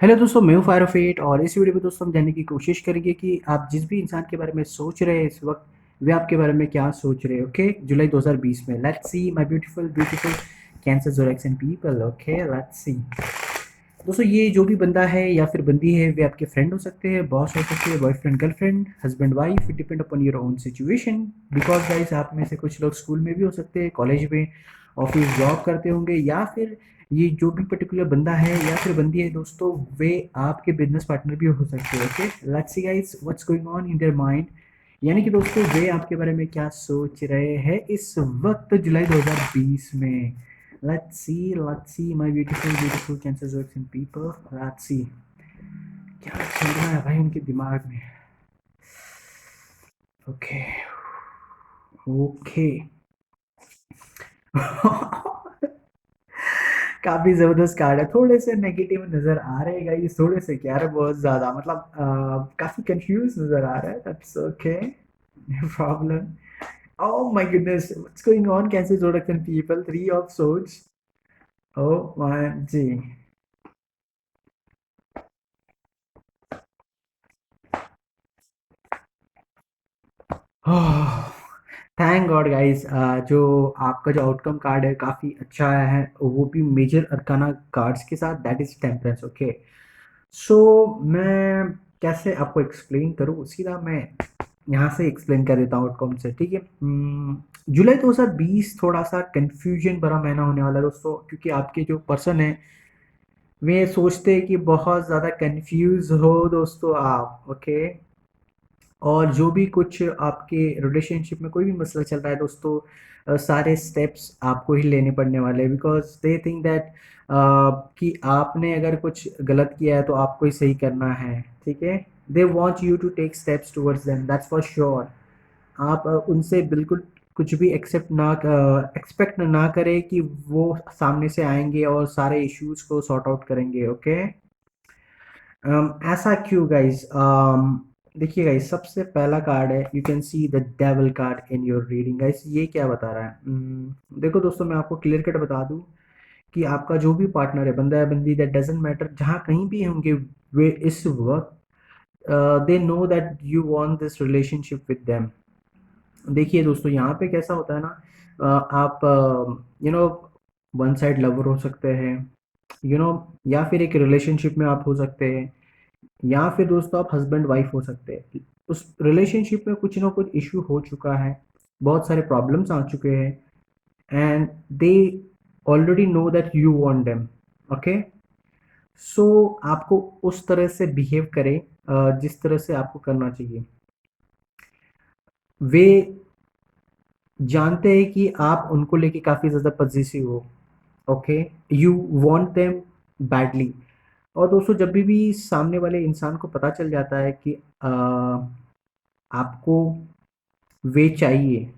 Hello दोस्तों, मैं हूँ फायर ऑफ एट और इस वीडियो में दोस्तों हम जानने की कोशिश करेंगे कि आप जिस भी इंसान के बारे में सोच रहे हैं इस वक्त, वे आपके बारे में क्या सोच रहे हैं। ओके, जुलाई 2020 में let's see my beautiful beautiful cancer zodiac and people. Okay, let's see. दोस्तों, ये जो भी बंदा है या फिर बंदी है, वे आपके फ्रेंड हो सकते हैं, बॉस हो सकते हैं, boyfriend girlfriend, husband wife, it depend upon your own situation. Because guys, आप में से कुछ लोग स्कूल में भी हो सकते हैं, कॉलेज में, ऑफिस जॉब करते होंगे, या फिर ये जो भी पर्टिकुलर बंदा है या फिर बंदी है दोस्तों, वे आपके बिजनेस पार्टनर भी हो सकते हैं। Okay, let's see guys what's going on in their mind. यानी कि दोस्तों, वे आपके बारे में क्या सोच रहे हैं इस वक्त जुलाई 2020 में। Let's see, my beautiful cancer zodiacs and people. Let's see क्या चल रहा है भाई उनके दिमाग में। Okay, okay. काफी जबरदस्त कार्ड है, थोड़े से नेगेटिव नजर आ रहे हैं गाइस, थोड़े से क्या है, बहुत ज्यादा मतलब काफी कंफ्यूज नजर आ रहा है। That's okay, no problem. Oh my goodness, what's going on, Cancer Zodiac and people? Three of Swords. Oh my G. Thank God guys, जो आपका जो आउटकम कार्ड है काफ़ी अच्छा आया है, वो भी मेजर अरकाना कार्ड्स के साथ, दैट इज टेम्परेंस। ओके, सो मैं कैसे आपको एक्सप्लेन करूँ, सीधा मैं यहाँ से एक्सप्लेन कर देता हूँ आउटकम से, ठीक है। जुलाई 2020 थोड़ा सा कंफ्यूजन भरा महीना होने वाला है दोस्तों, क्योंकि आपके जो पर्सन है वे सोचते हैं कि बहुत ज़्यादा कंफ्यूज हो दोस्तों आप। ओके, और जो भी कुछ आपके रिलेशनशिप में कोई भी मसला चल रहा है दोस्तों, सारे स्टेप्स आपको ही लेने पड़ने वाले हैं, बिकॉज दे थिंक दैट कि आपने अगर कुछ गलत किया है तो आपको ही सही करना है, ठीक है। They want you to take steps towards them, that's for sure. आप उनसे बिल्कुल कुछ भी एक्सपेक्ट ना करें कि वो सामने से आएंगे और सारे इश्यूज को सॉर्ट आउट करेंगे। ओके, ऐसा क्यों गाइस? देखिए गाइस, सबसे पहला कार्ड है, you can see the devil card in your reading. Guys, ये क्या बता रहा है? देखो दोस्तों, मैं आपको क्लियर कट बता दूं कि आपका जो भी पार्टनर है, बंदा है बंदी, दैट डजेंट मैटर, जहाँ कहीं भी होंगे वे इस वक्त, दे know that you want this relationship with them. देखिए दोस्तों, यहाँ पे कैसा होता है ना, आप you know one side lover हो सकते हैं, यू नो, या फिर एक रिलेशनशिप में आप हो सकते हैं, या फिर दोस्तों आप हस्बैंड वाइफ हो सकते हैं। उस रिलेशनशिप में कुछ ना कुछ इश्यू हो चुका है, बहुत सारे प्रॉब्लम्स आ चुके हैं, and they already know that you want them. Okay, so आपको उस तरह से बिहेव करें जिस तरह से आपको करना चाहिए। वे जानते हैं कि आप उनको लेके काफ़ी ज़्यादा पजेसिव हो। Okay, you want them badly. और दोस्तों, जब भी सामने वाले इंसान को पता चल जाता है कि आपको वे चाहिए,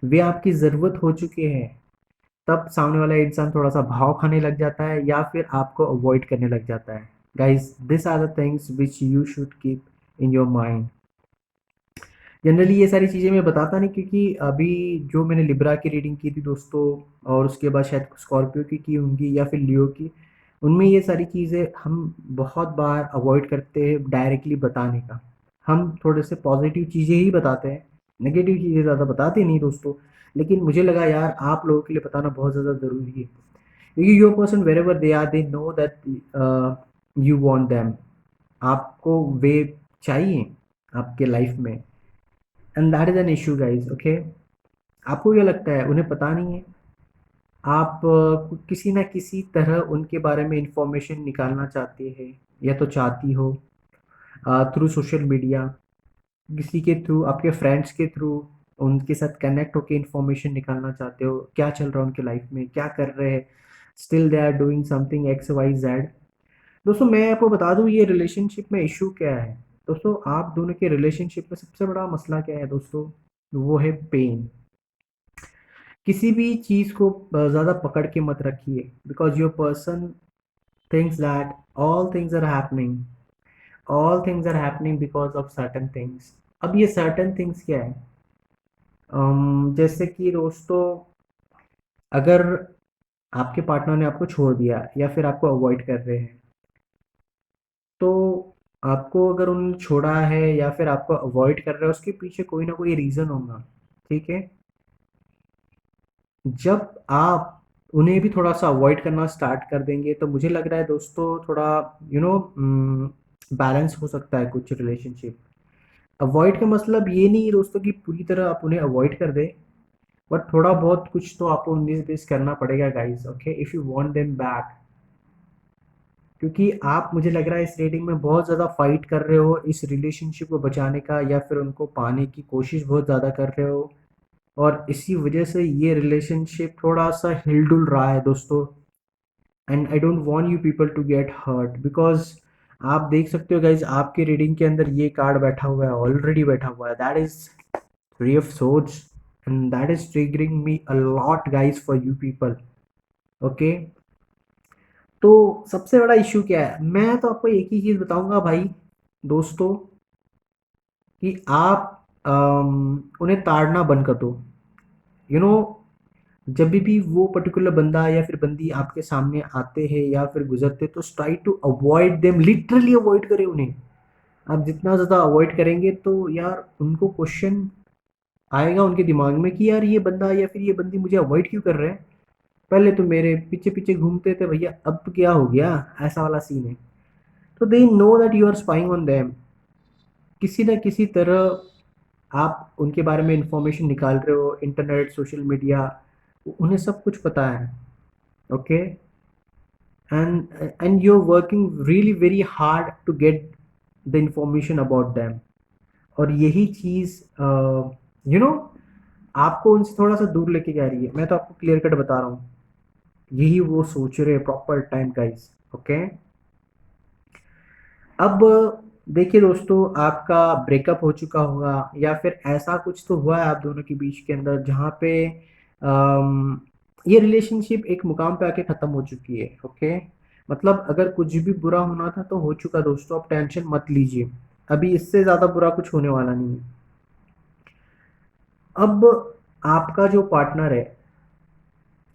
वे आपकी ज़रूरत हो चुके हैं, तब सामने वाला इंसान थोड़ा सा भाव खाने लग जाता है या फिर आपको अवॉइड करने लग जाता है। Guys, this are the things which you should keep in your mind. Generally ये सारी चीज़ें मैं बताता नहीं, क्योंकि अभी जो मैंने लिब्रा की रीडिंग की थी दोस्तों, और उसके बाद शायद स्कॉर्पियो की होंगी या फिर लियो की, उनमें ये सारी चीज़ें हम बहुत बार अवॉइड करते हैं डायरेक्टली बताने का। हम थोड़े से पॉजिटिव चीज़ें ही बताते हैं, नेगेटिव चीज़ें ज़्यादा बताते नहीं दोस्तों। लेकिन मुझे लगा यार आप लोगों के लिए बताना बहुत ज़्यादा ज़रूरी है, क्योंकि your person wherever they are, they know that you want them. आपको वे चाहिए आपके लाइफ में, and that is an issue guys. Okay, आपको क्या लगता है उन्हें पता नहीं है? आप किसी ना किसी तरह उनके बारे में इंफॉर्मेशन निकालना चाहते हैं, या तो चाहती हो थ्रू सोशल मीडिया, किसी के थ्रू, आपके फ्रेंड्स के थ्रू उनके साथ कनेक्ट होकर इंफॉर्मेशन निकालना चाहते हो, क्या चल रहा है उनके लाइफ में, क्या कर रहे हैं, still they are doing something X Y Z. दोस्तों, मैं आपको बता दूं ये रिलेशनशिप में इशू क्या है। दोस्तों, आप दोनों के रिलेशनशिप में सबसे बड़ा मसला क्या है दोस्तों? वो है पेन। किसी भी चीज़ को ज़्यादा पकड़ के मत रखिए, because your person thinks that all things are happening because of certain things. अब ये सर्टन थिंग्स क्या है? जैसे कि दोस्तों, अगर आपके पार्टनर ने आपको छोड़ दिया या फिर आपको अवॉइड कर रहे हैं, तो आपको अगर उन्होंने छोड़ा है या फिर आपको अवॉइड कर रहा है, उसके पीछे कोई ना कोई रीज़न होगा, ठीक है? जब आप उन्हें भी थोड़ा-सा अवॉइड करना स्टार्ट कर देंगे, तो मुझे लग रहा है दोस्तों थोड़ा यू नो बैलेंस हो सकता है कुछ रिलेशनशिप। अवॉइड का मतलब ये नहीं है दोस्तों कि पूरी तरह आप उन्हें अवॉइड कर दें, बट थोड़ा बहुत कुछ तो आपको 19-20 करना पड़ेगा guys, okay? If you want them back, क्योंकि आप मुझे लग रहा है इस रेटिंग में बहुत ज़्यादा फाइट कर रहे हो इस रिलेशनशिप को बचाने का, या फिर उनको पाने की कोशिश बहुत ज़्यादा कर रहे हो, और इसी वजह से ये रिलेशनशिप थोड़ा सा हिल-डुल रहा है दोस्तों। And I don't want you people to get hurt, because आप देख सकते हो गाइज आपके रीडिंग के अंदर ये कार्ड बैठा हुआ है, ऑलरेडी बैठा हुआ है, that is three of swords, and that is triggering me a lot guys for you people, okay? तो सबसे बड़ा इश्यू क्या है, मैं तो आपको एक ही चीज़ बताऊंगा भाई दोस्तों, कि आप उन्हें ताड़ना बंद कर दो, यू नो। जब भी वो पर्टिकुलर बंदा या फिर बंदी आपके सामने आते हैं या फिर गुजरते, तो try to avoid them, literally avoid करें उन्हें। आप जितना ज़्यादा अवॉइड करेंगे तो यार उनको क्वेश्चन आएगा उनके दिमाग में कि यार ये बंदा या फिर ये बंदी मुझे अवॉइड क्यों कर रहे हैं, पहले तो मेरे पीछे पीछे घूमते थे भैया, अब तो क्या हो गया, ऐसा वाला सीन है। तो they know that you are spying on them, किसी न किसी तरह आप उनके बारे में इंफॉर्मेशन निकाल रहे हो, इंटरनेट, सोशल मीडिया, उन्हें सब कुछ पता है, okay? And you're working really very hard to get the information about them, और यही चीज़ यू नो आपको उनसे थोड़ा सा दूर लेके जा रही है। मैं तो आपको क्लियर कट बता रहा हूँ, यही वो सोच रहे हैं प्रॉपर टाइम गाइस, ओके? अब देखिए दोस्तों, आपका ब्रेकअप हो चुका होगा या फिर ऐसा कुछ तो हुआ है आप दोनों के बीच के अंदर जहाँ पे ये रिलेशनशिप एक मुकाम पे आके ख़त्म हो चुकी है, ओके? मतलब अगर कुछ भी बुरा होना था तो हो चुका दोस्तों, आप टेंशन मत लीजिए, अभी इससे ज़्यादा बुरा कुछ होने वाला नहीं है। अब आपका जो पार्टनर है,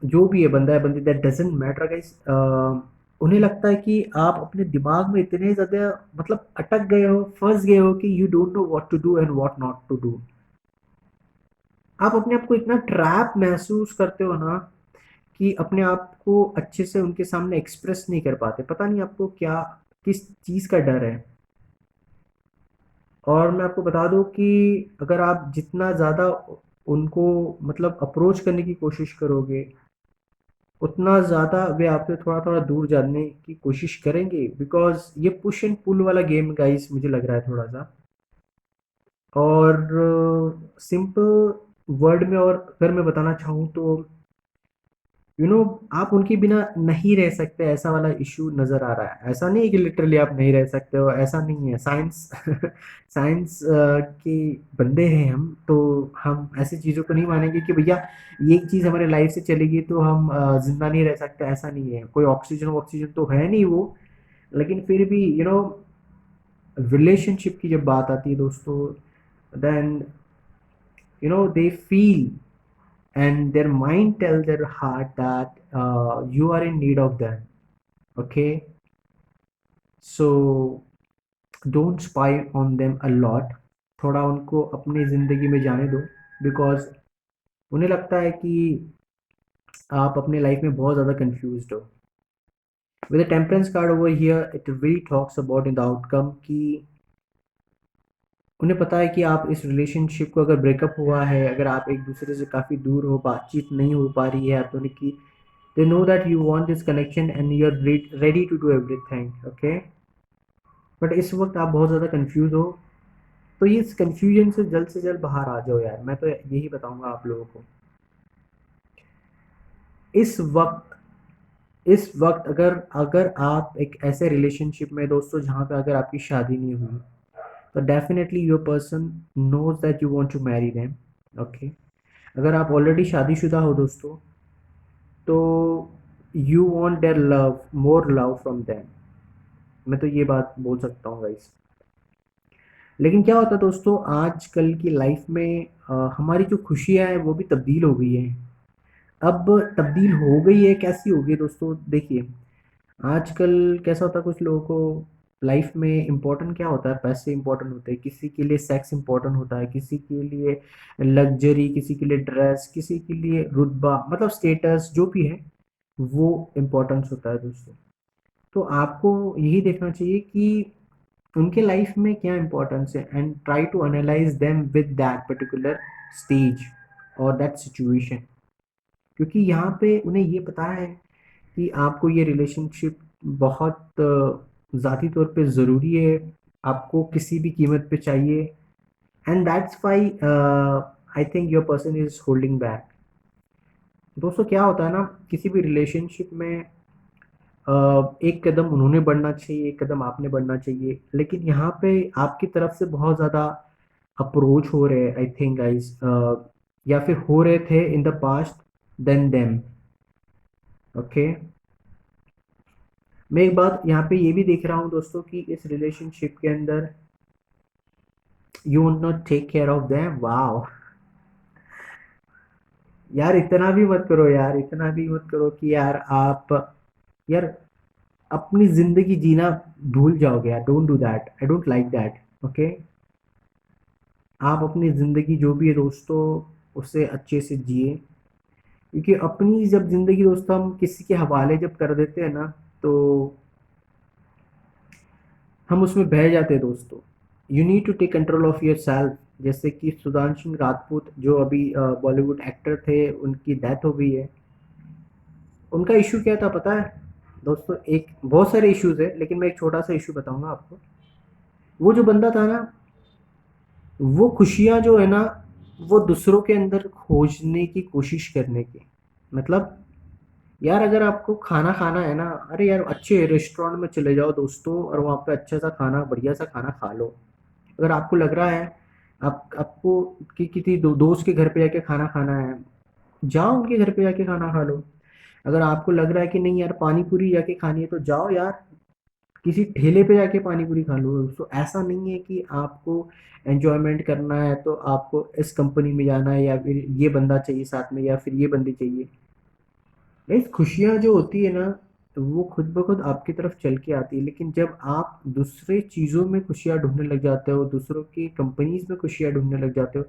जो भी है, बंदा है बंदी, दैट डजंट मैटर गाइस, उन्हें लगता है कि आप अपने दिमाग में इतने ज़्यादा मतलब अटक गए हो, फंस गए हो कि you don't know what to do and what not to do. आप अपने आप को इतना ट्रैप महसूस करते हो ना, कि अपने आप को अच्छे से उनके सामने एक्सप्रेस नहीं कर पाते, पता नहीं आपको क्या, किस चीज़ का डर है। और मैं आपको बता दूं कि अगर आप जितना ज़्यादा उनको मतलब अप्रोच करने की कोशिश करोगे, उतना ज़्यादा वे आपसे थोड़ा थोड़ा दूर जाने की कोशिश करेंगे, बिकॉज ये पुश एंड पुल वाला गेम गाइस मुझे लग रहा है थोड़ा सा। और सिंपल वर्ड में और अगर मैं बताना चाहूँ तो आप उनके बिना नहीं रह सकते, ऐसा वाला इशू नज़र आ रहा है। ऐसा नहीं है कि लिटरली आप नहीं रह सकते हो, ऐसा नहीं है। साइंस साइंस के बंदे हैं हम, तो हम ऐसी चीज़ों को नहीं मानेंगे कि भैया ये एक चीज़ हमारे लाइफ से चलेगी तो हम ज़िंदा नहीं रह सकते, ऐसा नहीं है। कोई ऑक्सीजन ऑक्सीजन तो है नहीं वो, लेकिन फिर भी रिलेशनशिप की जब बात आती है दोस्तों, then they feel and their mind tell their heart that you are in need of them, okay? So don't spy on them a lot, थोड़ा उनको अपनी ज़िंदगी में जाने दो, बिकॉज उन्हें लगता है कि आप अपने लाइफ में बहुत ज़्यादा कंफ्यूज्ड हो। With the temperance card over here, it really talks about in the outcome, कि उन्हें पता है कि आप इस रिलेशनशिप को, अगर ब्रेकअप हुआ है, अगर आप एक दूसरे से काफ़ी दूर हो, बातचीत नहीं हो पा रही है आप दोनों की, they know that you want this connection and you're ready to do everything, okay? But इस वक्त आप बहुत ज़्यादा कंफ्यूज हो, तो ये इस कंफ्यूजन से जल्द बाहर आ जाओ यार, मैं तो यही बताऊंगा आप लोगों को। इस वक्त इस वक्त अगर अगर आप एक ऐसे रिलेशनशिप में दोस्तों जहाँ पे अगर आपकी शादी नहीं हुई, तो definitely your person knows that you want to marry them, okay? अगर आप ऑलरेडी शादीशुदा हो दोस्तों, तो you want their love, more love from them, मैं तो ये बात बोल सकता हूँ गाइस। लेकिन क्या होता है दोस्तों, आजकल की लाइफ में हमारी जो खुशियाँ हैं वो भी तब्दील हो गई हैं। अब तब्दील हो गई है, कैसी हो गई दोस्तों, देखिए आजकल कैसा होता है कुछ लोगों को, लाइफ में इम्पोर्टेंट क्या होता है? पैसे इम्पोर्टेंट होते हैं, किसी के लिए सेक्स इम्पोर्टेंट होता है, किसी के लिए लग्जरी, किसी के लिए ड्रेस, किसी के लिए रुतबा, मतलब स्टेटस जो भी है वो इम्पोर्टेंस होता है दोस्तों। तो आपको यही देखना चाहिए कि उनके लाइफ में क्या इम्पोर्टेंस है, and try to analyse them with that particular stage और दैट सिचुएशन। क्योंकि यहाँ पे उन्हें ये पता है कि आपको ये रिलेशनशिप बहुत ज़ाती तौर पे ज़रूरी है, आपको किसी भी कीमत पे चाहिए, and that's why I think your person is holding back. दोस्तों क्या होता है ना, किसी भी रिलेशनशिप में एक कदम उन्होंने बढ़ना चाहिए, एक कदम आपने बढ़ना चाहिए, लेकिन यहाँ पे आपकी तरफ से बहुत ज़्यादा अप्रोच हो रहे हैं, आई थिंक गाइस, या फिर हो रहे थे in the past then them. Okay, मैं एक बात यहाँ पे ये भी देख रहा हूँ दोस्तों कि इस रिलेशनशिप के अंदर you will not take care of them. Wow, यार इतना भी मत करो यार, इतना भी मत करो कि यार आप, यार अपनी जिंदगी जीना भूल जाओगे यार। Don't do that, I don't like that. Okay, आप अपनी ज़िंदगी जो भी है दोस्तों उससे अच्छे से जिए, क्योंकि अपनी जब ज़िंदगी दोस्तों हम किसी के हवाले जब कर देते हैं ना, तो हम उसमें बह जाते हैं दोस्तों। You need to take control of yourself. जैसे कि सुधांशु सिंह राजपूत जो अभी बॉलीवुड एक्टर थे, उनकी डेथ हो गई है। उनका इशू क्या था पता है दोस्तों? एक, बहुत सारे इश्यूज है लेकिन मैं एक छोटा सा इशू बताऊंगा आपको। वो जो बंदा था ना, वो खुशियाँ जो है ना, वो दूसरों के अंदर खोजने की कोशिश करने की, मतलब यार अगर आपको खाना खाना है ना, अरे यार अच्छे रेस्टोरेंट में चले जाओ दोस्तों और वहाँ पे अच्छा सा खाना, बढ़िया सा खाना खा लो। अगर आपको लग रहा है आपको कि किसी दोस्त के घर पे जाके खाना खाना है, जाओ उनके घर पे जाके खाना खा लो। अगर आपको लग रहा है कि नहीं यार पानी पूरी जाके खानी है, तो जाओ यार किसी ठेले पे जाके पानी पूरी खा लो। तो ऐसा नहीं है कि आपको एंजॉयमेंट करना है तो आपको इस कंपनी में जाना है, या फिर ये बंदा चाहिए साथ में, या फिर ये बंदी चाहिए। इस खुशियाँ जो होती है ना, वो खुद ब खुद आपकी तरफ चल के आती है, लेकिन जब आप दूसरे चीज़ों में खुशियाँ ढूंढने लग जाते हो, दूसरों की कंपनीज में खुशियाँ ढूंढने लग जाते हो,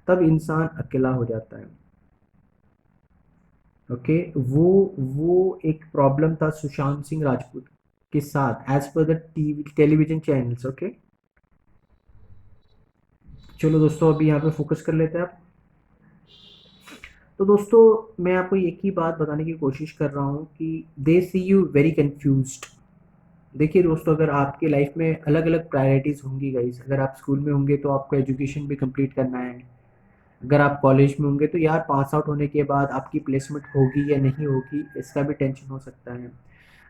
तब इंसान अकेला हो जाता है। ओके, वो एक प्रॉब्लम था सुशांत सिंह राजपूत के साथ, as per the TV television channels. Okay, चलो दोस्तों अभी यहाँ पे फोकस कर लेते हैं आप। तो दोस्तों मैं आपको एक ही बात बताने की कोशिश कर रहा हूँ कि दे सी यू वेरी कंफ्यूज्ड। देखिए दोस्तों, अगर आपके लाइफ में अलग अलग प्रायोरिटीज़ होंगी गाइस, अगर आप स्कूल में होंगे तो आपको एजुकेशन भी कंप्लीट करना है। अगर आप कॉलेज में होंगे तो यार पास आउट होने के बाद आपकी प्लेसमेंट होगी या नहीं होगी, इसका भी टेंशन हो सकता है।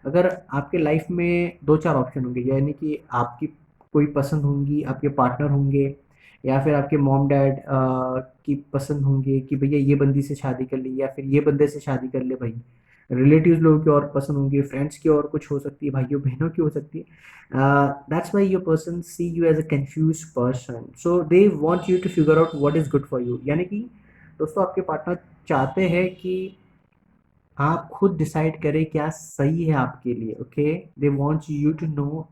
अगर आपके लाइफ में दो चार ऑप्शन होंगे, यानी कि आपकी कोई पसंद होंगी, आपके पार्टनर होंगे, या फिर आपके मॉम डैड की पसंद होंगे कि भैया ये बंदी से शादी कर ली, या फिर ये बंदे से शादी कर ले भाई। रिलेटिव्स लोगों की और पसंद होंगी, फ्रेंड्स की और कुछ हो सकती है, भाइयों बहनों की हो सकती है। That's why your person see you as a confuse person, so they want you to figure out what is good for you. यानी कि दोस्तों आपके पार्टनर चाहते हैं कि आप खुद डिसाइड करें क्या सही है आपके लिए। Okay, they want you to know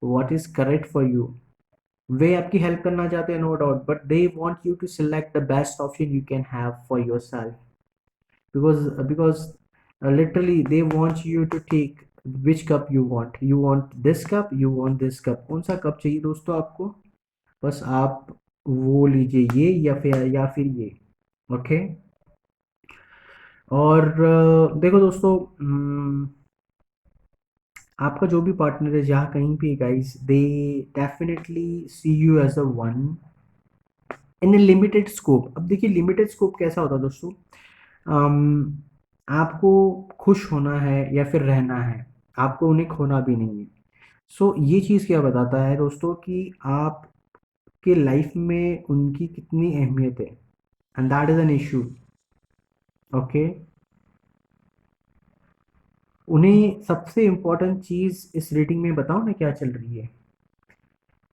what is correct for you. वे आपकी हेल्प करना चाहते हैं, no doubt, but they want you to select the best option you can have for yourself, because literally they want you to take which cup you want. You want this cup, you want this cup, कौन सा cup चाहिए दोस्तों आपको, बस आप वो लीजिए, ये या फिर ये। ओके, और देखो दोस्तों, आपका जो भी पार्टनर है जहाँ कहीं भी guys, they definitely see you as a one in a limited scope. अब देखिए लिमिटेड स्कोप कैसा होता है दोस्तों, अम, आपको खुश होना है या फिर रहना है, आपको उन्हें खोना भी नहीं है। सो ये चीज़ क्या बताता है दोस्तों कि आपके लाइफ में उनकी कितनी अहमियत है, and that is an issue. Okay, उन्हें सबसे इम्पोर्टेंट चीज़ इस रेटिंग में बताओ ना क्या चल रही है।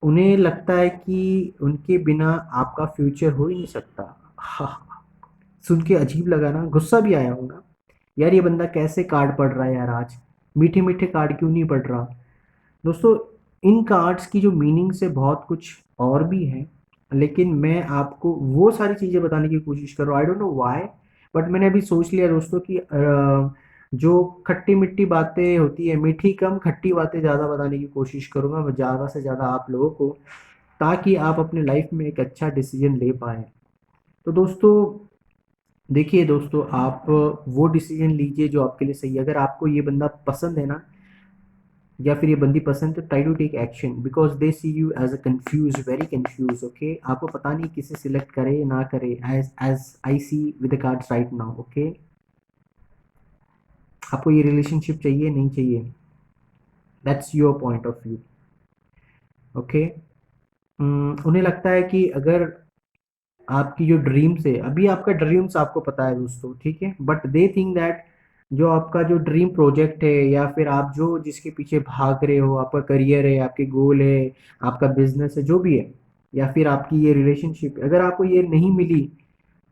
उन्हें लगता है कि उनके बिना आपका फ्यूचर हो ही नहीं सकता। हाँ, सुन के अजीब लगा ना, गुस्सा भी आया होगा यार, ये बंदा कैसे कार्ड पढ़ रहा है यार आज, मीठे मीठे कार्ड क्यों नहीं पढ़ रहा। दोस्तों इन कार्ड्स की जो मीनिंग्स है बहुत कुछ और भी है, लेकिन मैं आपको वो सारी चीज़ें बताने की कोशिश कर रहा हूँ। I don't know why, but मैंने अभी सोच लिया दोस्तों कि जो खट्टी-मीठी बातें होती है, मीठी कम खट्टी बातें ज़्यादा बताने की कोशिश करूँगा मैं ज़्यादा से ज़्यादा आप लोगों को, ताकि आप अपने लाइफ में एक अच्छा डिसीजन ले पाएँ। तो दोस्तों देखिए दोस्तों, आप वो डिसीजन लीजिए जो आपके लिए सही है। अगर आपको ये बंदा पसंद है ना, या फिर ये बंदी पसंद, तो try to take action, because they see you as a confuse, very confuse. Okay, आपको पता नहीं किसे सिलेक्ट करे ना करे, as as I see with the cards right now. Okay, आपको ये रिलेशनशिप चाहिए नहीं चाहिए, that's your point of view. Okay, उन्हें लगता है कि अगर आपकी जो ड्रीम्स है, अभी आपका ड्रीम्स आपको पता है दोस्तों, ठीक है, बट दे थिंक दैट जो आपका जो ड्रीम प्रोजेक्ट है, या फिर आप जो जिसके पीछे भाग रहे हो, आपका करियर है, आपके गोल है, आपका बिजनेस है, जो भी है, या फिर आपकी ये रिलेशनशिप, अगर आपको ये नहीं मिली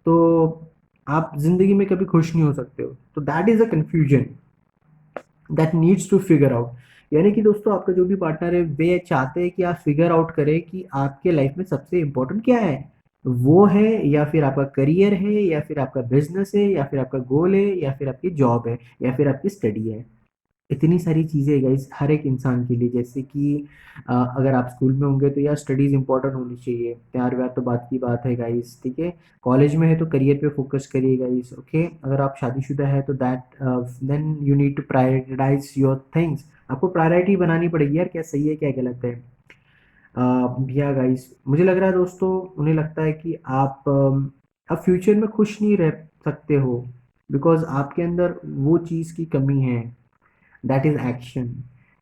तो आप जिंदगी में कभी खुश नहीं हो सकते हो। तो that is a confusion that needs to figure out. यानी कि दोस्तों, आपका जो भी पार्टनर है वे चाहते हैं कि आप फिगर आउट करें कि आपके लाइफ में सबसे इम्पोर्टेंट क्या है। वो है, या फिर आपका करियर है, या फिर आपका बिजनेस है, या फिर आपका गोल है, या फिर आपकी जॉब है, या फिर आपकी स्टडी है। इतनी सारी चीज़ें हैं गाइस हर एक इंसान के लिए, जैसे कि अगर आप स्कूल में होंगे तो यार स्टडीज़ इंपॉर्टेंट होनी चाहिए, प्यार व्यार तो बात की बात है गाइस, ठीक है। कॉलेज में है तो करियर पे फोकस करिए गाइस। ओके, अगर आप शादीशुदा है तो that then you need to prioritise your things. आपको प्रायोरिटी बनानी पड़ेगी यार, क्या सही है क्या गलत है। या गाइस, मुझे लग रहा है दोस्तों, उन्हें लगता है कि आप अब फ्यूचर में खुश नहीं रह सकते हो, बिकॉज आपके अंदर वो चीज़ की कमी है, दैट इज़ एक्शन।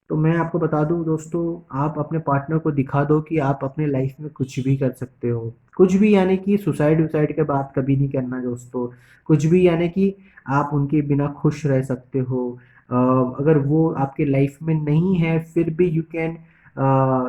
तो मैं आपको बता दूं दोस्तों, आप अपने पार्टनर को दिखा दो कि आप अपने लाइफ में कुछ भी कर सकते हो। कुछ भी यानी कि सुसाइड वुसाइड के बात कभी नहीं करना दोस्तों। कुछ भी यानी कि आप उनके बिना खुश रह सकते हो। अगर वो आपके लाइफ में नहीं है फिर भी you can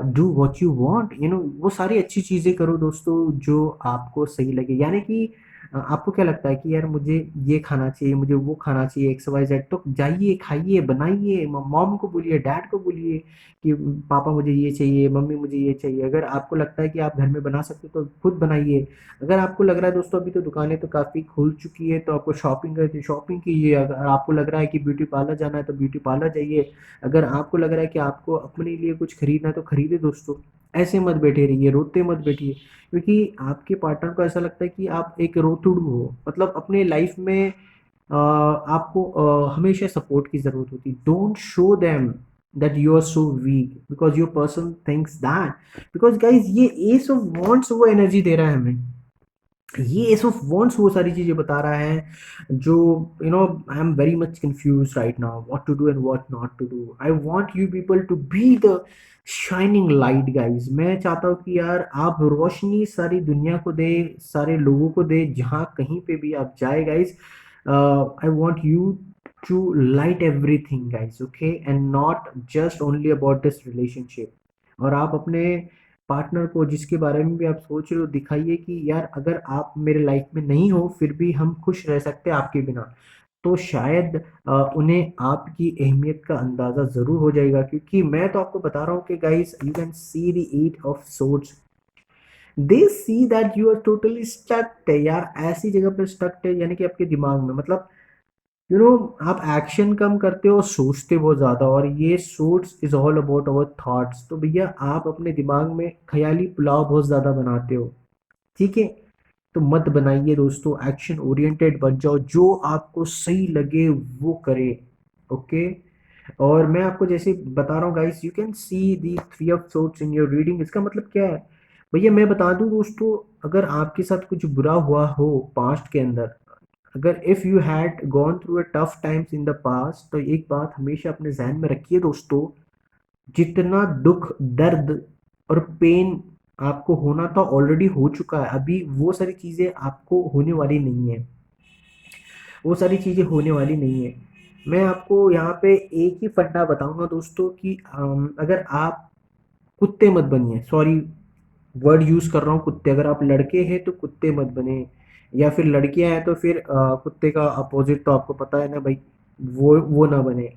do what you want, you know, वो सारी अच्छी चीज़ें करो दोस्तों जो आपको सही लगे। यानी कि आपको क्या लगता है कि यार मुझे ये खाना चाहिए, मुझे वो खाना चाहिए, एक्स वाई जेड, तो जाइए खाइए, बनाइए, मॉम को बोलिए, डैड को बोलिए कि पापा मुझे ये चाहिए, मम्मी मुझे ये चाहिए। अगर आपको लगता है कि आप घर में बना सकते हो तो खुद बनाइए। अगर आपको लग रहा है दोस्तों अभी तो दुकानें तो काफ़ी खुल चुकी है, तो आपको शॉपिंग करनी है शॉपिंग कीजिए। अगर आपको लग रहा है कि ब्यूटी पार्लर जाना है तो ब्यूटी पार्लर जाइए। अगर आपको लग रहा है कि आपको अपने लिए कुछ खरीदना है तो खरीदे दोस्तों। ऐसे मत बैठे रहिए, रोते मत बैठिए, क्योंकि आपके पार्टनर को ऐसा लगता है कि आप एक रोतुड़ू हो। मतलब अपने लाइफ में आपको हमेशा सपोर्ट की ज़रूरत होती है। Don't show them that you are so weak because your person thinks that, because guys ये एस ऑफ वॉन्ट्स वो एनर्जी दे रहा है हमें। ये एस ऑफ वॉन्ट्स वो सारी चीज़ें बता रहा है जो, you know, I am very much confuse right now what to do and what not to do. I want you people to be the shining light guys. मैं चाहता हूँ कि यार आप रोशनी सारी दुनिया को दे, सारे लोगों को दे, जहाँ कहीं पे भी आप जाए guys. I want you to light everything guys, okay, and not just only about this relationship. और आप अपने पार्टनर को जिसके बारे में भी आप सोच रहे हो दिखाइए कि यार अगर आप मेरे लाइफ में नहीं हो फिर भी हम खुश रह सकते हैं आपके बिना। तो शायद उन्हें आपकी अहमियत का अंदाज़ा ज़रूर हो जाएगा, क्योंकि मैं तो आपको बता रहा हूँ कि guys you can see the eight of swords, they see that you are totally stucked है यार, ऐसी जगह पर स्टक्ड है, यानी कि आपके दिमाग में, मतलब यू नो, आप एक्शन कम करते हो, सोचते बहुत ज़्यादा, और ये source is all about our thoughts. तो भैया आप अपने दिमाग में ख्याली पुलाव बहुत ज़्यादा बनाते हो, ठीक है। तो मत बनाइए दोस्तों, एक्शन ओरिएंटेड बन जाओ, जो आपको सही लगे वो करे। ओके, और मैं आपको जैसे बता रहा हूँ guys, you can C the three of swords in your reading. इसका मतलब क्या है भैया, मैं बता दूं दोस्तों, अगर आपके साथ कुछ बुरा हुआ हो पास्ट के अंदर, अगर if you had gone through a tough times in the past, तो एक बात हमेशा अपने जहन में रखिए दोस्तों, जितना दुख, दर्द और पेन आपको होना था ऑलरेडी हो चुका है। अभी वो सारी चीज़ें आपको होने वाली नहीं है, वो सारी चीज़ें होने वाली नहीं है। मैं आपको यहाँ पे एक ही फंडा बताऊंगा दोस्तों कि अगर आप कुत्ते मत बनिए, सॉरी वर्ड यूज़ कर रहा हूँ कुत्ते, अगर आप लड़के हैं तो कुत्ते मत बने, या फिर लड़कियां हैं तो फिर कुत्ते का अपोजिट तो आपको पता है ना भाई, वो ना बने।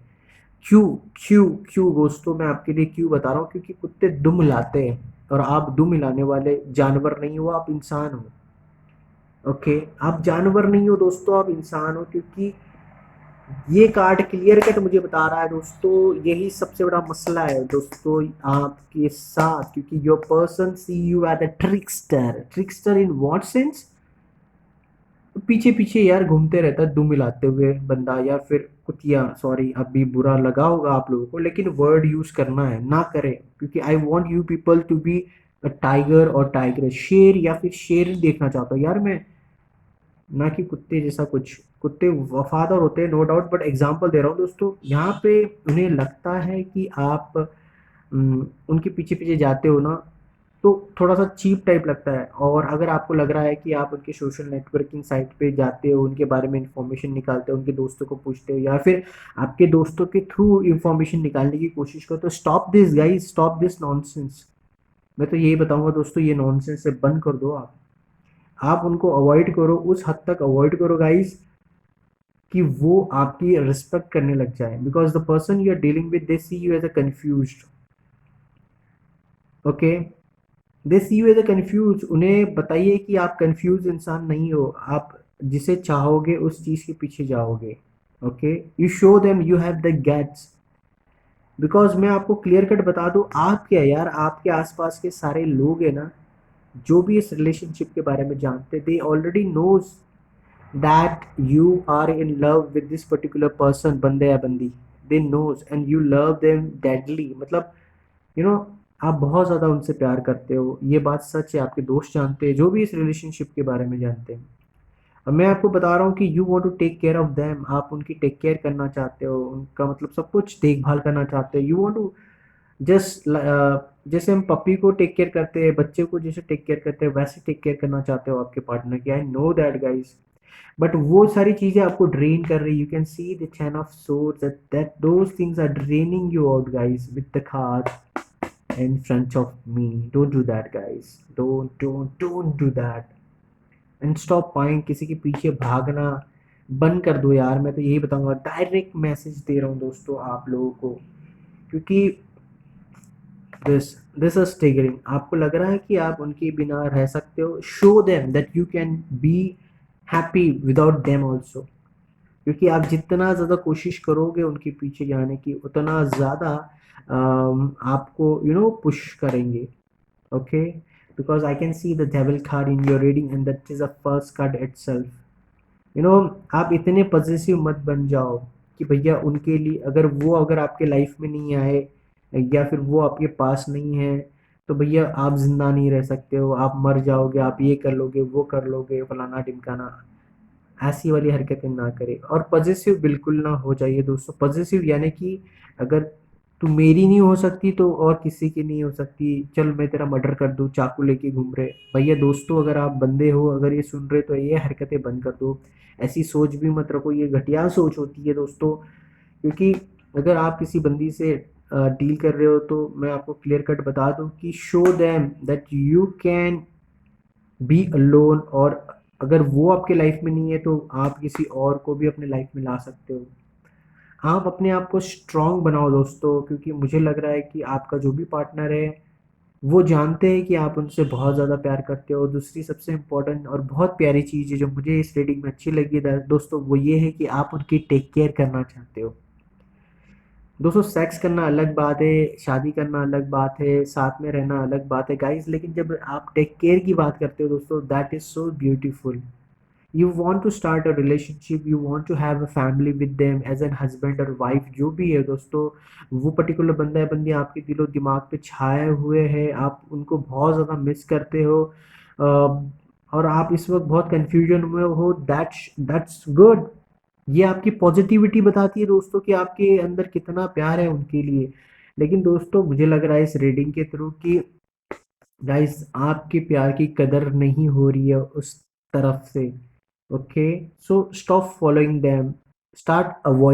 क्यों क्यों क्यों दोस्तों, मैं आपके लिए क्यों बता रहा हूँ, क्योंकि कुत्ते दुम लाते हैं और आप दुम हिलाने वाले जानवर नहीं हो, आप इंसान हो। ओके, आप जानवर नहीं हो दोस्तों, आप इंसान हो, क्योंकि ये कार्ड क्लियर कट मुझे बता रहा है दोस्तों, यही सबसे बड़ा मसला है दोस्तों आपके साथ, क्योंकि your person see you as a trickster. Trickster in what sense? पीछे पीछे यार घूमते रहता है दुम मिलाते हुए बंदा, या फिर कुतिया, सॉरी अभी बुरा लगा होगा आप लोगों को, लेकिन वर्ड यूज करना है ना करें, क्योंकि I want you people to be a tiger और टाइगर, शेर या फिर शेर देखना चाहता हूँ यार मैं, ना कि कुत्ते जैसा कुछ। कुत्ते वफादार होते हैं नो डाउट, बट एग्जाम्पल दे रहा हूँ दोस्तों, यहाँ पे उन्हें लगता है कि आप उनके पीछे पीछे जाते हो ना, तो थोड़ा सा चीप टाइप लगता है। और अगर आपको लग रहा है कि आप उनके सोशल नेटवर्किंग साइट पे जाते हो, उनके बारे में इंफॉर्मेशन निकालते हो, उनके दोस्तों को पूछते हो, या फिर आपके दोस्तों के थ्रू इंफॉर्मेशन निकालने की कोशिश करो, तो stop this guys, stop this nonsense. मैं तो यही बताऊंगा दोस्तों, ये नॉनसेंस से बंद कर दो आप उनको अवॉइड करो, उस हद तक अवॉइड करो गाइस कि वो आपकी रिस्पेक्ट करने लग जाए, because the person you are dealing with they see you as a confused. Okay, they see you as a confuse, उन्हें बताइए कि आप कंफ्यूज इंसान नहीं हो, आप जिसे चाहोगे उस चीज के पीछे जाओगे। Okay, you show them you have the gets, because मैं आपको क्लियर कट बता दूं, आप क्या यार, आपके आसपास के सारे लोग हैं ना, जो भी इस रिलेशनशिप के बारे में जानते, they already knows that you are in love with this particular person, बंदे या बंदी, they knows and you love them deadly, मतलब यू नो आप बहुत ज़्यादा उनसे प्यार करते हो, ये बात सच है, आपके दोस्त जानते हैं, जो भी इस रिलेशनशिप के बारे में जानते हैं। अब मैं आपको बता रहा हूँ कि you want to take care of them, आप उनकी टेक केयर करना चाहते हो, उनका मतलब सब कुछ देखभाल करना चाहते हो, यू वांट टू जस्ट, जैसे हम पपी को टेक केयर करते हैं, बच्चे को जैसे टेक केयर करते हैं, वैसे टेक केयर करना चाहते हो आपके पार्टनर की, I know that guys. But वो सारी चीज़ें आपको ड्रेन कर रही, you can see the 10 of swords, that those things are draining you out guys with the card in front of me. Don't do that guys, don't do that, and stop buying, किसी के पीछे भागना बंद कर दो यार। मैं तो यही बताऊंगा, डायरेक्ट मैसेज दे रहा हूँ दोस्तों आप लोगों को, क्योंकि दिस दिस इज ट्रिगरिंग, आपको लग रहा है कि आप उनके बिना रह सकते हो, show them that you can be happy without them also, क्योंकि आप जितना ज़्यादा कोशिश करोगे उनके पीछे जाने की, उतना ज़्यादा आपको पुश करेंगे। Okay, because I can see the devil card in your reading and that is a first card itself. you know आप इतने पॉजिटिव मत बन जाओ कि भैया उनके लिए, अगर आपके लाइफ में नहीं आए या फिर वो आपके पास नहीं है, तो भैया आप जिंदा नहीं रह सकते हो, आप मर जाओगे, आप ये कर लोगे वो कर लोगे फलाना ढिमकाना, ऐसी वाली हरकतें ना करें। और पॉजिटिव बिल्कुल ना हो जाइए दोस्तों, पॉजिटिव यानी कि अगर तू मेरी नहीं हो सकती तो और किसी की नहीं हो सकती, चल मैं तेरा मर्डर कर दूं, चाकू लेके घूम रहे भैया दोस्तों, अगर आप बंदे हो, अगर ये सुन रहे, तो ये हरकतें बंद कर दो, ऐसी सोच भी मत रखो, ये घटिया सोच होती है दोस्तों। क्योंकि अगर आप किसी बंदी से डील कर रहे हो, तो मैं आपको क्लियर कट बता दूं कि show them that you can be alone, और अगर वो आपके लाइफ में नहीं है तो आप किसी और को भी अपने लाइफ में ला सकते हो। आप अपने आप को स्ट्रांग बनाओ दोस्तों, क्योंकि मुझे लग रहा है कि आपका जो भी पार्टनर है, वो जानते हैं कि आप उनसे बहुत ज़्यादा प्यार करते हो। दूसरी सबसे इम्पोर्टेंट और बहुत प्यारी चीज़ है जो मुझे इस रीडिंग में अच्छी लगी दोस्तों, वो ये है कि आप उनकी टेक केयर करना चाहते हो। दोस्तों सेक्स करना अलग बात है, शादी करना अलग बात है, साथ में रहना अलग बात है गाइस, लेकिन जब आप टेक केयर की बात करते हो दोस्तों, that is so beautiful. You want to start a relationship, you want to have a family with them as an husband और वाइफ, जो भी है दोस्तों, वो पर्टिकुलर बंदा है बंदी आपके दिलो दिमाग पे छाए हुए हैं, आप उनको बहुत ज़्यादा मिस करते हो, और आप इस वक्त बहुत कंफ्यूजन में हो, दैट्स गुड। ये आपकी पॉजिटिविटी बताती है दोस्तों कि आपके अंदर कितना प्यार है उनके लिए। लेकिन दोस्तों मुझे लग रहा है इस रीडिंग के थ्रू कि गाइस आपके प्यार की कदर नहीं हो रही है उस तरफ से। Okay, so stop following them, start avoid